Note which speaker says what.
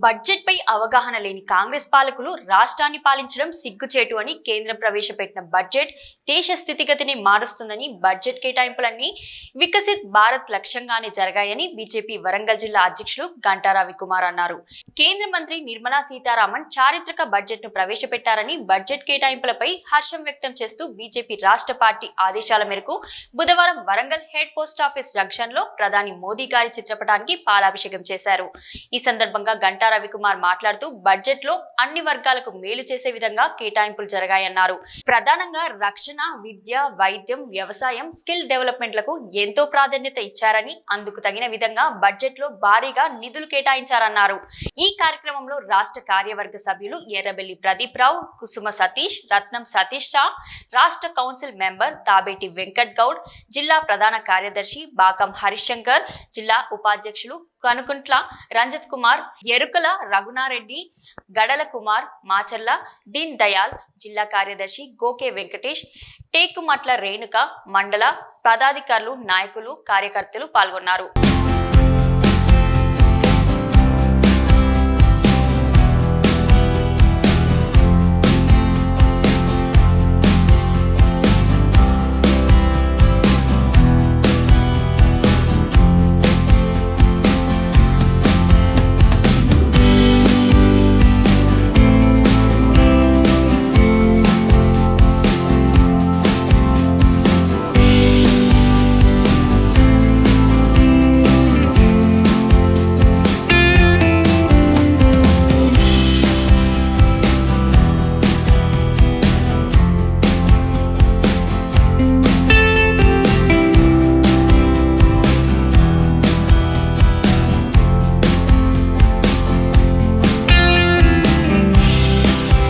Speaker 1: Budget పై అవగాహన లేని కాంగ్రెస్ పాలకులు రాష్ట్రాన్ని పాలించడం సిగ్గుచేటు అని కేంద్రం ప్రవేశపెట్టిన బడ్జెట్ దేశ స్థితిగతిని మారుస్తుందని బడ్జెట్ కేటాయింపులన్నీ వికసిత్ భారత్ లక్ష్యంగానే జరిగాయని బీజేపీ వరంగల్ జిల్లా అధ్యక్షులు గంటా రవికుమార్ అన్నారు. కేంద్ర మంత్రి నిర్మలా సీతారామన్ చారిత్రక బడ్జెట్ ను ప్రవేశపెట్టారని బడ్జెట్ కేటాయింపులపై హర్షం వ్యక్తం చేస్తూ బీజేపీ రాష్ట్ర పార్టీ ఆదేశాల మేరకు బుధవారం Warangal head post office junction లో ప్రధాని మోదీ గారి చిత్రపటానికి పాలాభిషేకం చేశారు. ఈ సందర్భంగా గంటా రవికుమార్ మాట్లాడుతూ బడ్జెట్ లో అన్ని వర్గాలకు మేలు చేసే విధంగా కేటాయింపులు జరిగాయన్నారు. ప్రధానంగా రక్షణ, విద్య, వైద్యం, వ్యవసాయం, స్కిల్ డెవలప్మెంట్ లకు ఎంతో ప్రాధాన్యత ఇచ్చారని అందుకు తగిన విధంగా బడ్జెట్ లో భారీగా నిధులు కేటాయించారన్నారు. ఈ కార్యక్రమంలో రాష్ట్ర కార్యవర్గ సభ్యులు ఎర్రబెల్లి ప్రదీప్ రావు, కుసుమ సతీష్, రత్నం సతీష్ షా, రాష్ట్ర కౌన్సిల్ మెంబర్ తాబేటి వెంకట్ గౌడ్, జిల్లా ప్రధాన కార్యదర్శి బాకం హరిశంకర్, జిల్లా ఉపాధ్యక్షులు కనుకుంట్ల రంజిత్ కుమార్, ఎరుకల రఘునారెడ్డి, గడల కుమార్, మాచర్ల దీన్ దయాల్, జిల్లా కార్యదర్శి గోకే వెంకటేష్, టేకుమట్ల రేణుక, మండల పదాధికారులు, నాయకులు, కార్యకర్తలు పాల్గొన్నారు.